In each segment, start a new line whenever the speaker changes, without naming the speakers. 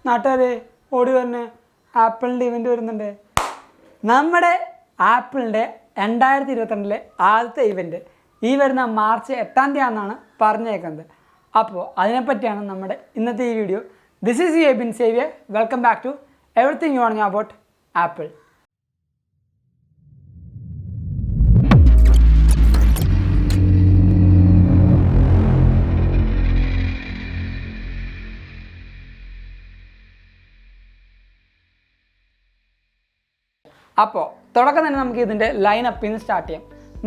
നാട്ടുകാരെ ഓടി വരണേ, ആപ്പിളിൻ്റെ ഇവൻ്റ് വരുന്നുണ്ട്. നമ്മുടെ ആപ്പിളിൻ്റെ 2022 ആദ്യത്തെ ഇവൻ്റ് ഈ വരുന്ന മാർച്ച് 8 എന്നാണ് പറഞ്ഞേക്കുന്നത്. അപ്പോൾ അതിനെപ്പറ്റിയാണ് നമ്മുടെ ഇന്നത്തെ ഈ video. This is Abin Xavier. Welcome back to everything you want know about Apple. അപ്പോൾ തുടക്കം തന്നെ നമുക്ക് ഇതിൻ്റെ ലൈനപ്പിൽ നിന്ന് സ്റ്റാർട്ട് ചെയ്യാം.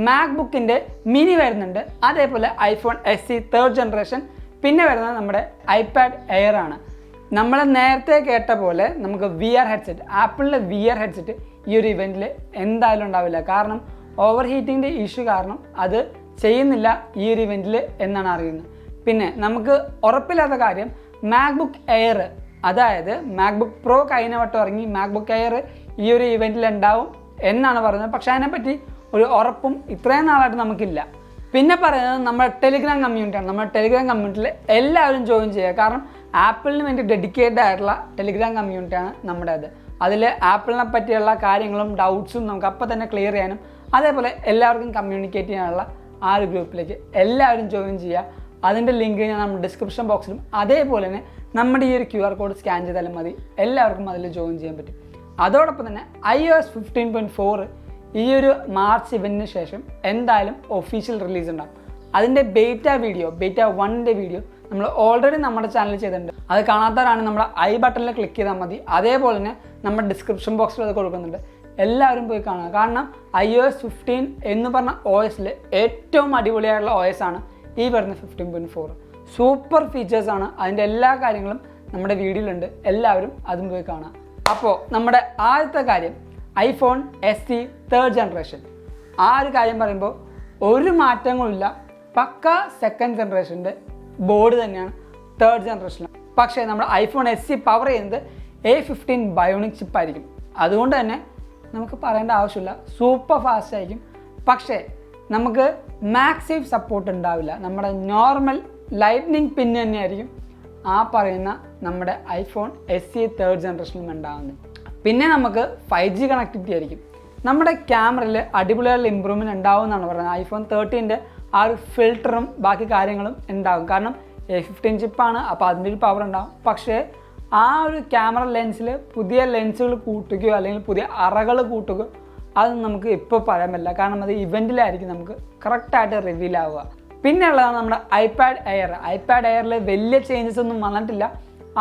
മാക്ബുക്കിൻ്റെ മിനി വരുന്നുണ്ട്, അതേപോലെ ഐഫോൺ SE 3rd ജനറേഷൻ, പിന്നെ വരുന്നത് നമ്മുടെ iPad Air ആണ്. നമ്മൾ നേരത്തെ കേട്ട പോലെ നമുക്ക് VR ഹെഡ്സെറ്റ്, ആപ്പിളിൻ്റെ VR ഹെഡ്സെറ്റ് ഈ ഒരു ഇവൻറ്റിൽ എന്തായാലും ഉണ്ടാവില്ല. കാരണം ഓവർ ഹീറ്റിങ്ങിൻ്റെ ഇഷ്യൂ കാരണം അത് ചെയ്യുന്നില്ല ഈ ഒരു ഇവൻറ്റിൽ എന്നാണ് അറിയുന്നത്. പിന്നെ നമുക്ക് ഉറപ്പില്ലാത്ത കാര്യം മാക്ബുക്ക് എയർ, അതായത് മാക്ബുക്ക് പ്രോ കഴിഞ്ഞ വട്ടം ഇറങ്ങി, മാക്ബുക്ക് എയർ ഈ ഒരു ഇവൻറ്റിൽ ഉണ്ടാവും എന്നാണ് പറയുന്നത്. പക്ഷേ അതിനെപ്പറ്റി ഒരു ഉറപ്പും ഇത്രയും നാളായിട്ട് നമുക്കില്ല. പിന്നെ പറയുന്നത് നമ്മുടെ ടെലിഗ്രാം കമ്മ്യൂണിറ്റിയാണ്. നമ്മുടെ ടെലിഗ്രാം കമ്മ്യൂണിറ്റിയിൽ എല്ലാവരും ജോയിൻ ചെയ്യുക. കാരണം ആപ്പിളിന് വേണ്ടി ഡെഡിക്കേറ്റഡ് ആയിട്ടുള്ള ടെലിഗ്രാം കമ്മ്യൂണിറ്റിയാണ് നമ്മുടേത്. അതിൽ ആപ്പിളിനെ പറ്റിയുള്ള കാര്യങ്ങളും ഡൗട്ട്സും നമുക്ക് അപ്പോൾ തന്നെ ക്ലിയർ ചെയ്യാനും, അതേപോലെ എല്ലാവർക്കും കമ്മ്യൂണിക്കേറ്റ് ചെയ്യാനുള്ള ആ ഒരു ഗ്രൂപ്പിലേക്ക് എല്ലാവരും ജോയിൻ ചെയ്യുക. അതിൻ്റെ ലിങ്ക് ഞാൻ നമ്മുടെ ഡിസ്ക്രിപ്ഷൻ ബോക്സിലും, അതേപോലെ തന്നെ നമ്മുടെ ഈ ഒരു QR കോഡ് സ്കാൻ ചെയ്താലും മതി, എല്ലാവർക്കും അതിൽ ജോയിൻ ചെയ്യാൻ പറ്റും. അതോടൊപ്പം തന്നെ iOS 15.4 ഈ ഒരു മാർച്ച് ഇവൻറ്റിന് ശേഷം എന്തായാലും ഒഫീഷ്യൽ റിലീസ് ഉണ്ടാകും. അതിൻ്റെ ബേറ്റ 1ൻ്റെ വീഡിയോ നമ്മൾ ഓൾറെഡി നമ്മുടെ ചാനലിൽ ചെയ്തിട്ടുണ്ട്. അത് കാണാത്തവരാണ് നമ്മുടെ ഐ ബട്ടണിൽ ക്ലിക്ക് ചെയ്താൽ മതി. അതേപോലെ തന്നെ നമ്മുടെ ഡിസ്ക്രിപ്ഷൻ ബോക്സിൽ അത് കൊടുക്കുന്നുണ്ട്, എല്ലാവരും പോയി കാണുക. കാരണം iOS 15 എന്ന് പറഞ്ഞ OSൽ ഏറ്റവും അടിപൊളിയായിട്ടുള്ള OS ആണ് ഈ വരുന്ന 15.4. സൂപ്പർ ഫീച്ചേഴ്സാണ്, അതിൻ്റെ എല്ലാ കാര്യങ്ങളും നമ്മുടെ വീഡിയോയിലുണ്ട്, എല്ലാവരും അതും പോയി കാണാം. അപ്പോൾ നമ്മുടെ ആദ്യത്തെ കാര്യം ഐഫോൺ SE 3rd ജനറേഷൻ. ആ ഒരു കാര്യം പറയുമ്പോൾ ഒരു മാറ്റങ്ങളുമില്ല, പക്ക 2nd ജനറേഷൻ്റെ ബോർഡ് തന്നെയാണ് 3rd ജനറേഷനിൽ. പക്ഷേ നമ്മുടെ ഐഫോൺ SE പവർ ചെയ്യുന്നത് A15 ബയോണിക് ചിപ്പായിരിക്കും. അതുകൊണ്ട് തന്നെ നമുക്ക് പറയേണ്ട ആവശ്യമില്ല, സൂപ്പർ ഫാസ്റ്റ് ആയിരിക്കും. പക്ഷേ നമുക്ക് മാക്സേഫ് സപ്പോർട്ട് ഉണ്ടാവില്ല. നമ്മുടെ നോർമൽ ലൈറ്റ്നിങ് പിൻ തന്നെയായിരിക്കും ആ പറയുന്ന നമ്മുടെ ഐഫോൺ SE 3rd ജനറേഷനിലും ഉണ്ടാകുന്നത്. പിന്നെ നമുക്ക് 5G കണക്ടിവിറ്റി ആയിരിക്കും. നമ്മുടെ ക്യാമറയിൽ അടിപൊളിയായിട്ടുള്ള ഇമ്പ്രൂവ്മെൻറ്റ് ഉണ്ടാവും എന്നാണ് പറയുന്നത്. ഐഫോൺ 13ൻ്റെ ആ ഒരു ഫിൽറ്ററും ബാക്കി കാര്യങ്ങളും ഉണ്ടാകും. കാരണം A15 ചിപ്പാണ്, അപ്പോൾ അതിൻ്റെ ഒരു പവർ ഉണ്ടാകും. പക്ഷേ ആ ഒരു ക്യാമറ ലെൻസിൽ പുതിയ ലെൻസുകൾ കൂട്ടുകയോ അല്ലെങ്കിൽ പുതിയ അറകൾ കൂട്ടുകയോ അതൊന്നും നമുക്ക് ഇപ്പോൾ പറയാൻ പറ്റില്ല. കാരണം അത് ഇവൻറ്റിലായിരിക്കും നമുക്ക് കറക്റ്റായിട്ട് റിവീൽ ആവുക. പിന്നെ ഉള്ളതാണ് നമ്മുടെ iPad Air. iPad Airൽ വലിയ ചേഞ്ചസ് ഒന്നും വന്നിട്ടില്ല.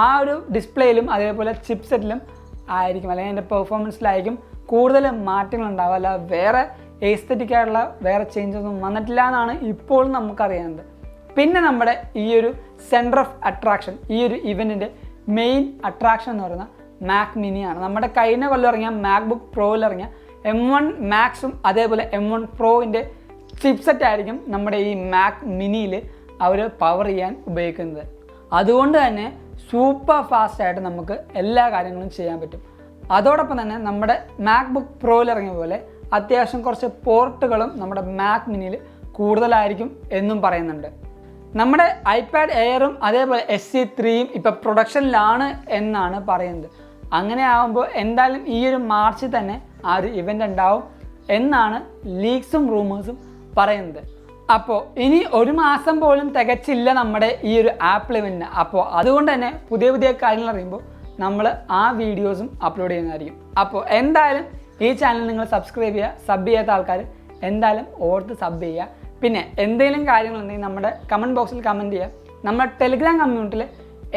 ആ ഒരു ഡിസ്പ്ലേയിലും അതേപോലെ ചിപ്സെറ്റിലും ആയിരിക്കും, അല്ലെങ്കിൽ അതിൻ്റെ പെർഫോമൻസിലായിരിക്കും കൂടുതൽ മാറ്റങ്ങൾ ഉണ്ടാവുക. അല്ല വേറെ എസ്തെറ്റിക്കായിട്ടുള്ള വേറെ ചേഞ്ചസ് ഒന്നും വന്നിട്ടില്ല എന്നാണ് ഇപ്പോൾ നമുക്കറിയുന്നത്. പിന്നെ നമ്മുടെ ഈ ഒരു സെൻറ്റർ ഓഫ് അട്രാക്ഷൻ, ഈ ഒരു ഇവൻറ്റിൻ്റെ മെയിൻ അട്രാക്ഷൻ എന്ന് പറയുന്നത് മാക് മിനിയാണ്. നമ്മുടെ കഴിഞ്ഞ കൊല്ലം ഇറങ്ങിയ മാക്ബുക്ക് പ്രോയിൽ ഇറങ്ങിയ M1 മാക്സും അതേപോലെ M1 പ്രോവിൻ്റെ ചിപ്സെറ്റ് ആയിരിക്കും നമ്മുടെ ഈ മാക് മിനിയിൽ അവർ പവർ ചെയ്യാൻ ഉപയോഗിക്കുന്നത്. അതുകൊണ്ട് തന്നെ സൂപ്പർ ഫാസ്റ്റായിട്ട് നമുക്ക് എല്ലാ കാര്യങ്ങളും ചെയ്യാൻ പറ്റും. അതോടൊപ്പം തന്നെ നമ്മുടെ മാക്ബുക്ക് പ്രോയിൽ ഇറങ്ങിയ പോലെ അത്യാവശ്യം കുറച്ച് പോർട്ടുകളും നമ്മുടെ മാക് മിനിയിൽ കൂടുതലായിരിക്കും എന്നും പറയുന്നുണ്ട്. നമ്മുടെ iPad Airഉം അതേപോലെ SE 3യും ഇപ്പോൾ പ്രൊഡക്ഷനിലാണ് എന്നാണ് പറയുന്നത്. അങ്ങനെ ആകുമ്പോൾ എന്തായാലും ഈ ഒരു മാർച്ചിൽ തന്നെ ആ ഒരു ഇവൻ്റ് ഉണ്ടാവും എന്നാണ് ലീക്സും റൂമേഴ്സും പറയുന്നത്. അപ്പോൾ ഇനി ഒരു മാസം പോലും തികച്ചില്ല നമ്മുടെ ഈ ഒരു ആപ്പിൾ ഇവൻറ്റിന്. അപ്പോൾ അതുകൊണ്ട് തന്നെ പുതിയ പുതിയ കാര്യങ്ങൾ അറിയുമ്പോൾ നമ്മൾ ആ വീഡിയോസും അപ്ലോഡ് ചെയ്യുന്നതായിരിക്കും. അപ്പോൾ എന്തായാലും ഈ ചാനൽ നിങ്ങൾ സബ്സ്ക്രൈബ് ചെയ്യുക. സബ് ചെയ്യാത്ത ആൾക്കാർ എന്തായാലും ഓർത്ത് സബ് ചെയ്യുക. പിന്നെ എന്തെങ്കിലും കാര്യങ്ങളുണ്ടെങ്കിൽ നമ്മുടെ കമൻറ്റ് ബോക്സിൽ കമൻറ്റ് ചെയ്യുക. നമ്മുടെ ടെലിഗ്രാം കമ്മ്യൂണിറ്റിയിൽ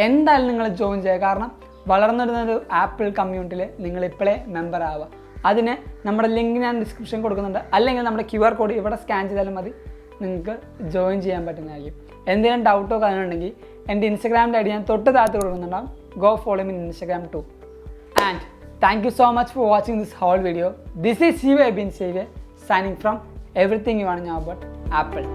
എന്തായാലും നിങ്ങൾ ജോയിൻ ചെയ്യുക. കാരണം വളർന്നിരുന്നൊരു ആപ്പിൾ കമ്മ്യൂണിറ്റിയിൽ നിങ്ങൾ ഇപ്പോഴേ മെമ്പർ ആവുക. അതിന് നമ്മുടെ ലിങ്ക് ഞാൻ ഡിസ്ക്രിപ്ഷൻ കൊടുക്കുന്നുണ്ട്, അല്ലെങ്കിൽ നമ്മുടെ QR കോഡ് ഇവിടെ സ്കാൻ ചെയ്താലും മതി, നിങ്ങൾക്ക് ജോയിൻ ചെയ്യാൻ പറ്റുന്നതായിരിക്കും. എന്തെങ്കിലും ഡൗട്ടോ കാര്യങ്ങളുണ്ടെങ്കിൽ എൻ്റെ ഇൻസ്റ്റാഗ്രാമിൻ്റെ ഐഡി ഞാൻ തൊട്ട് താഴത്ത് കൊടുക്കുന്നുണ്ടാവും. Go follow me in Instagram too. And thank you so much for watching this whole video. This is Abin Xavier signing from everything you want to know about Apple.